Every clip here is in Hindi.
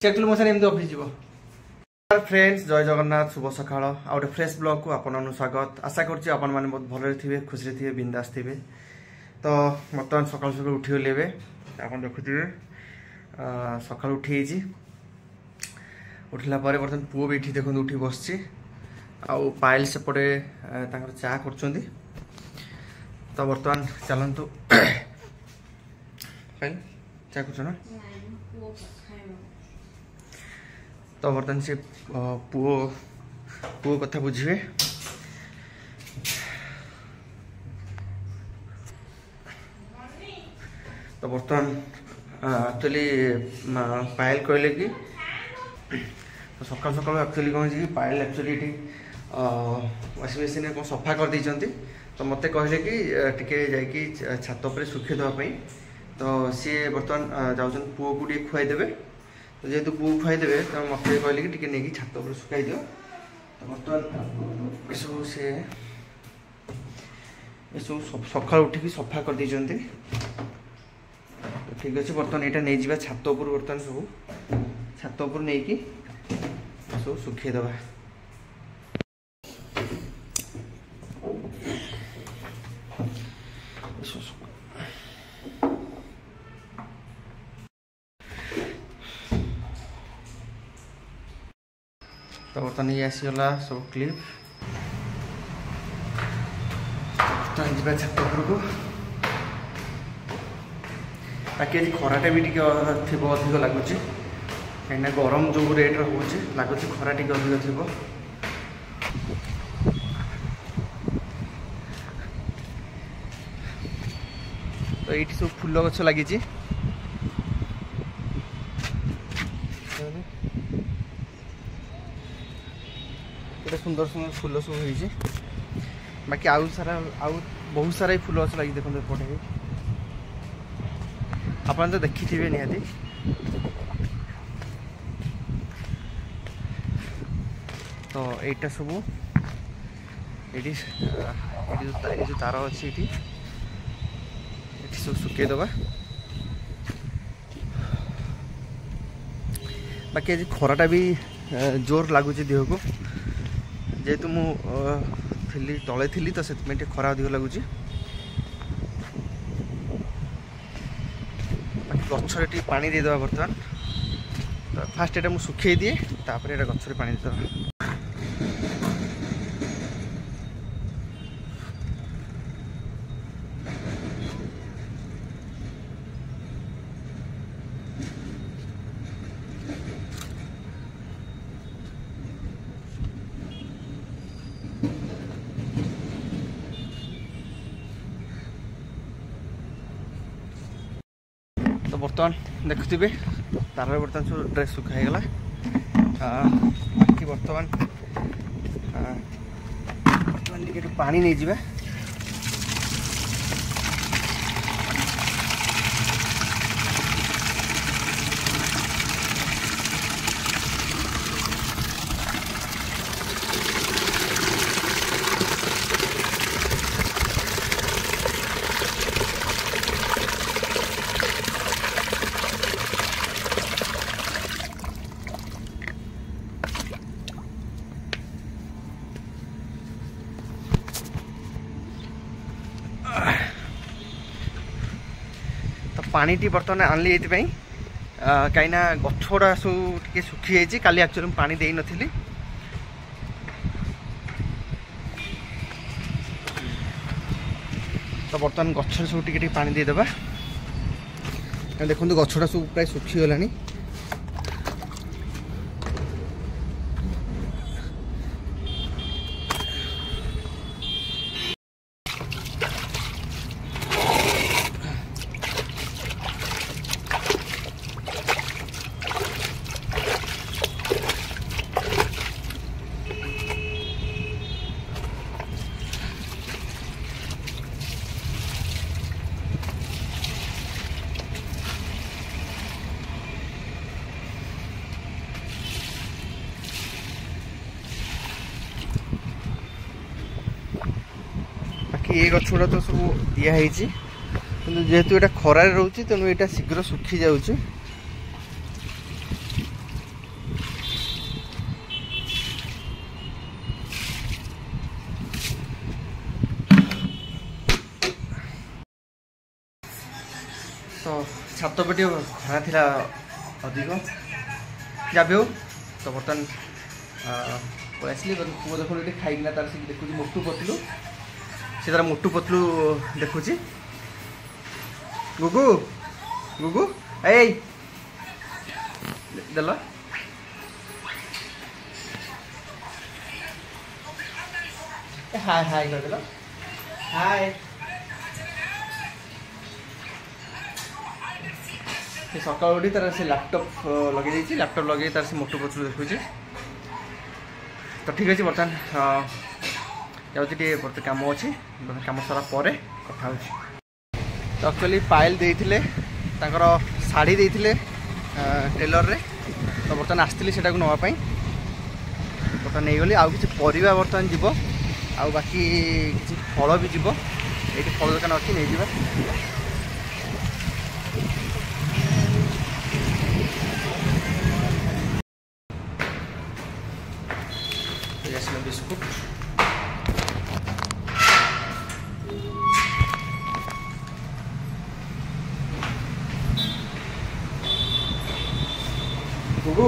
एक्चुअली मो एमती ऑफिस जीव फ्रेंड्स जय जगन्नाथ शुभ सकाळ आ गए फ्रेश ब्लॉग को आपन स्वागत आशा करुच्ची आपण मैंने बहुत भल थे खुशी थे बिंदास थे तो बर्तमान सकाल सकाल उठीगली आप देखुए सकाल उठी उठला बर्तमान पुओ भी देखो उठी बस पायल सेपटे चा कर तो बर्तमान चलतु पायल चा कर तो बर्तमान से पुओ कथा बुझे तो बर्तमान एक्चुअली पायल कहले कि तो सकाल सकाल एक्चुअली कौन कि पायल एक्चुअली वाशिंग मशीन कौन सफा कर देइचंती तो मते कहले कि टिके जाइकी छात पर सुखे देवाई तो सी बर्तमान जाउछन पुओ को टिके खुआई देबे तो जेहेतु पुओ खुआई देबे तो मत कहले कि टिके नेकी छात पर सुखाई दियो तो बर्तमान सब से सकाल उठिकी सफा कर देइचंती तो ठीक अच्छे बर्तमान यहाँ नहीं जावा छात उपर बर्तमान सब छात उपर नहीं कि सब सुखे दबा तो बर्तमान ये आसीगला सब क्लिप बर्तमान जावा छात उपर को बाकी आज खराटा भी टे अधिक लगुच कहीं गरम जो रेट हो लगुच खरा टे अधिक थी तो ये सब फूल गछ लगी सुंदर सुंदर फूल सब हो बाकी आउ सारा आउ बहुत सारा फूल गछ लगी देखते एपटे आपन तो देखी थे निहाती तो यहाँ सब ये जो तार अच्छी ये सब सुखे दबा बाकी आज खराटा भी जोर लगुच देह को जेहेतु मुझे तले थी तो से खरा अधिक लगुच गचर टी पानी देदेवा बर्तमान तो फास्ट ये मुझे सुखे दिए तापर ये गचर पानी देदेवा तो बर्तमान देखुवे तार बर्तमान सब ड्रेस सुखाईगला बाकी बर्तमान बर्तमान पानी नहीं जावा पानी टी बर्तमान आनली ये कहीं गछ गुड़ा सब टे सुखी जाइए काली एक्चुअली पानी दे नी तो बर्तमान गचर सब टे पानी देदेबा देखो गछटा सब प्राय सुखी गलानी ये गछ गुड़ा तो सब दिखाई कि जेहेतु यहाँ खरार रोचे तेणु यहाँ शीघ्र सुखी जाऊँगी। तो छात पे खरा था अधिक जब हो तो बर्तमान पलि पुओ देखो ये खाईना तार से देखुच मोटू पतलू से तार मोटू पतलू देखुच। गुगु गुगु ए देल हाय हाय कर देल हाय। सकाल उठी तार से लैपटॉप लगे लैपटॉप लगे तार से मोटू पतलू देखुचे। तो ठीक अच्छे बर्तमान जाऊँगी बर्तमान कम अच्छी कम सारा पर कथा हो। तो एक्चुअली पायल देते शाढ़ी देते टेलर रे तो बर्तमान आसती से नापी बर्तमान नहीं गली आउ कि परिवा बर्तमान जीव आ बाकी किसी फल भी जीव ये फल दुकान अच्छी नहीं जावा। बिस्कुट गुगु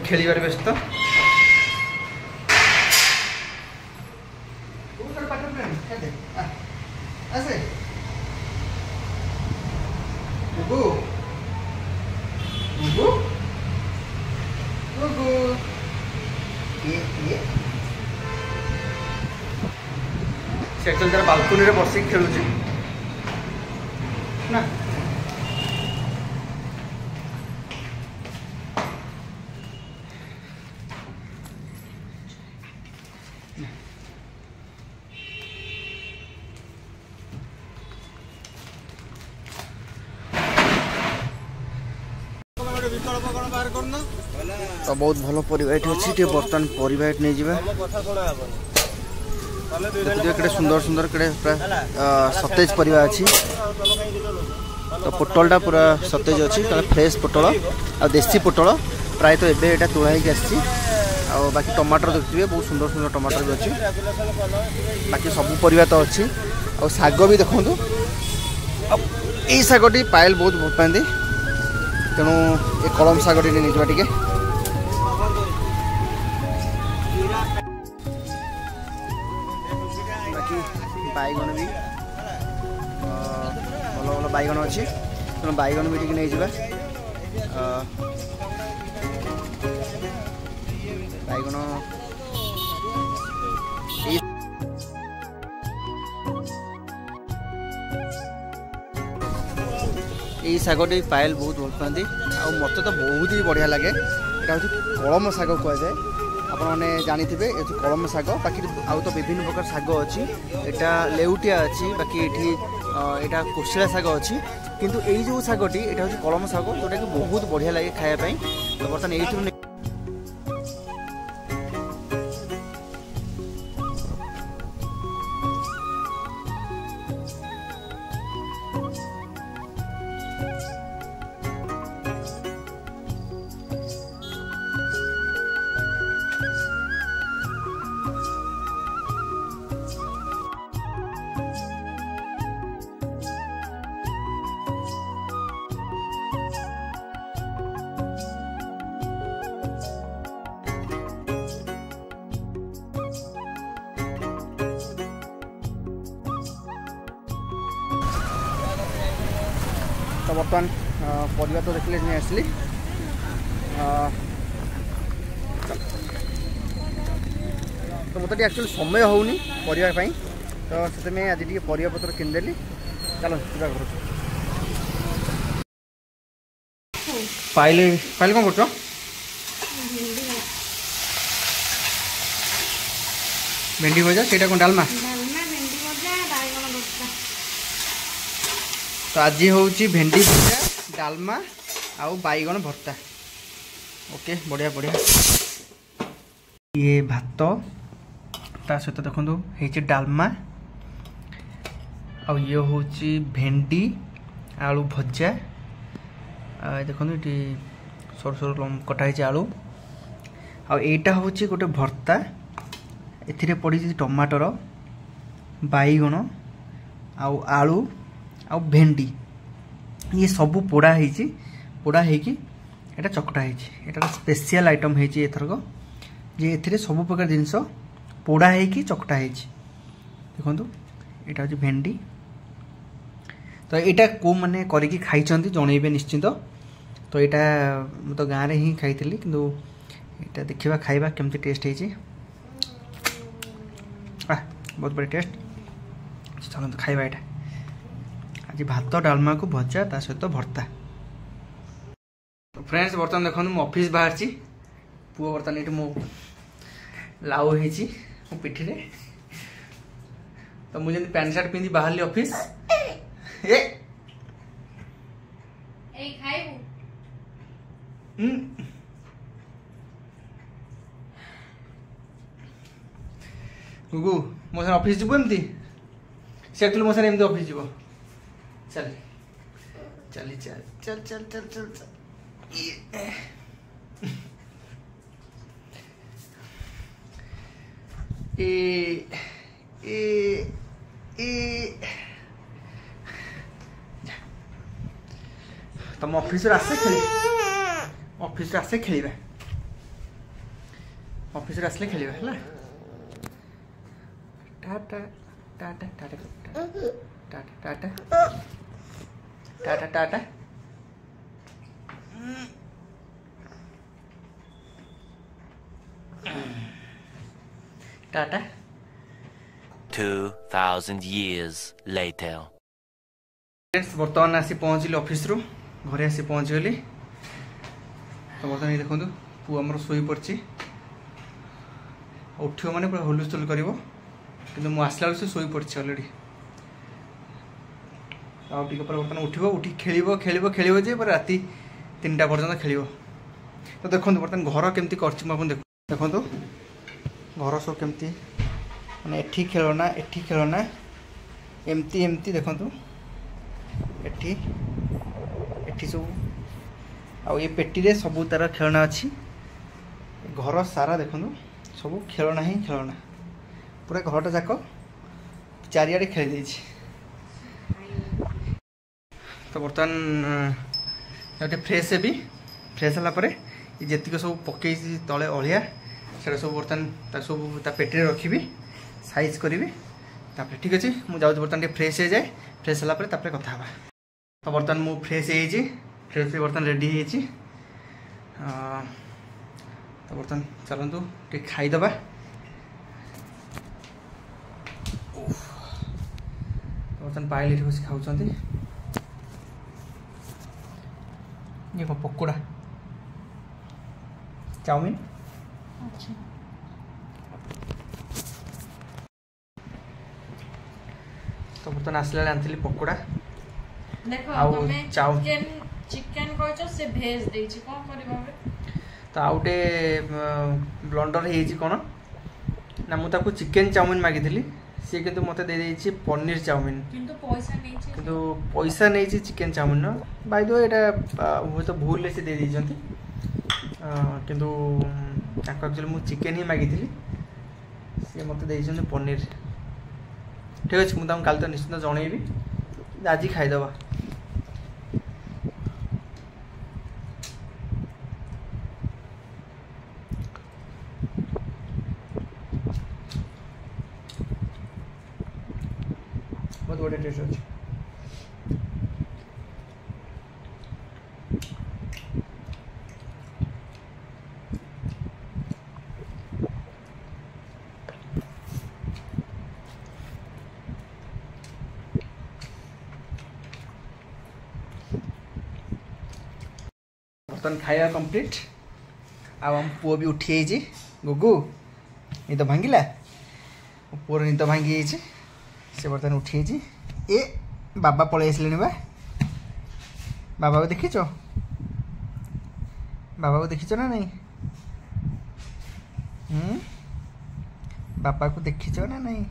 खेल व्यस्त गुगु गुगु गुगु से एक्चुअली तार बालकनी रे बस खेलुची ना। तो बहुत भल परिवा अच्छी बर्तमान परिवा नहीं जावा। देखिए सुंदर सुंदर प्राय सतेज परिवा अच्छी। तो पोटलटा पूरा सतेज अच्छी फ्रेश पोटल आ देसी पोटल प्राय तो एबे एटा तोड़ा ही आसी। बाकी टमाटर देखिए बहुत सुंदर सुंदर टमाटर भी अच्छी। बाकी सब परिवा तो अच्छी आ शाग भी देखूँ यही शागटी पायल बहुत भल पाती तेणु ये कलम शागटी नहीं जावा टे। बैगन भी भल भल बैगन अच्छी तेणु बैगन भी टी नहीं जावा। बैगन यही शागटी पायल बहुत भल पाती आ मत तो बहुत ही बढ़िया लगे। यहाँ हूँ कलम शाग कहुए आपने जानी थे ये कलम शाग। बाकी आउ तो विभिन्न प्रकार शाग अच्छी यहाँ लेउटिया अच्छी बाकी ये यहाँ कोशिला शाग अच्छी किंतु यही जो शागटी यहाँ हूँ कलम शाग जोटा कि बहुत बढ़िया लगे खायापाई। तो बर्तमान ये तो बर्तमान परिवा तो देखिले नहीं आसली तो मतलब एक्चुअली समय होनी परिवा पाई तो से आज टी परिवा पत्र किनदेली। चलो घर पाइले पाइले कौन कर भेंडी भजा से कौन डालमा तो आज हूँ भेंडी भजा डालमा आउ बैगन भर्ता। ओके बढ़िया बढ़िया। ये भात ता सहित देखो डालमा आ ये हूँ भेंडी आलू भजा देखो ये सर सर कटाई आलू आईटा हूँ गोटे भर्ता ए पड़ी टमाटर बैगण आलू आ भेंडी ये सब पोड़ा होगी एटा चकटा है स्पेशल आइटम है एथरक जे ए सब प्रकार जिनस पोड़ा होगी चकटा है देखो यहाँ हूँ भेंडी तो यहाँ को मैंने करके खाई जनइबे निश्चिंत तो यहाँ तो गाँव ही खाई किंतु यहाँ देखा खाइबा केमती टेस्ट है बहुत बड़े टेस्ट चलते खाइबा यहाँ आज भात डालमा को भजा ता सहित भर्ता। तो फ्रेंड्स बर्तमान देखो मु ऑफिस बाहर पुआ बर्तमान ये मो लाउ हो पिठी रे तो मुझे पैंट शर्ट पिंधि बाहर ऑफिस गुगु मो से ऑफिस जीवो एमती से एक्चुअली मो से एमती ऑफिस जीवो चल चल चल चल चल चल चल चल तुम ऑफिस आसे खेल ऑफिस आसे खेल ऑफिस आसले खेल है Tata Tata Tata Tata Tata Tata Tata 2000 years later friends बर्तमान आसी पहुँचली ऑफिस रु घरे आसी पहुँच गली तो बर्तमान देखो पु आमर शोई पड़ी उठ मैंने पूरा हुलुस्थुल कर कि मुझे से शोई पड़ी अलरेडी आगे बर्तमान उठो उठी खेल खेल खेल जे राति 3टा पर्यटन खेल तो देखो बर्तमान घर केमती कर देखो घर सब केमती मैंने एठी खेलना एमती एमती देखो एठी एठी सब आ ये पेटी रे सब तार खेलना अच्छी घर सारा देखो सब खेलना ही खेलना पूरा घरटा जाक चारिआडे खेल दे तो बर्तमान गोटे फ्रेश भी फ्रेश है जीक सब पकई तले अलिया से सब बर्तमान सब पेटी रखी साइज करी ठीक अच्छे मुझे जाऊँ बर्तमान फ्रेश हो जाए फ्रेश है कथा तो बर्तमान मु फ्रेश हो फ्रेश बर्तमान रेडी हो तो बर्तमान चलतु टे खाईदबा बर्तमान पाइल ये बस खाऊँ ये पकोड़ा चाउमीन अच्छा तो बर्तमान आसला आनी पकोड़ा देखो चिकन चिकन कहचो से भेज देछि कोन करबा तो आउटे ब्लंडर हे कौन ना मुझे चिकेन चाउमीन मागिली सी कि मत दे देछि पनीर चाउमीन किंतु पैसा नहीं chicken chowmein by the way ये तो भूल से दे देछंती किंतु एक्चुअली मु चिकेन ही मागिली सी मत देछंती पनीर ठीक अच्छे मुझे काल तो निश्चित जनइबी आज खाईदबा बहुत बड़े टेस्ट अच्छे बर्तमान खाଇବା कंप्लीट आम पुओ भी उठी जाइए गुगु निद भांगिला पुओर निद भांगी से बर्तमान उठी जाइए ए बाबा पलि आसिले बा बाबा को देखिच बाबा को देखिच ना नहीं बापा को देखी ना नहीं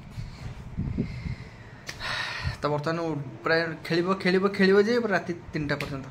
तो बर्तमान प्राय खेल जे राति 3टा पर्यंत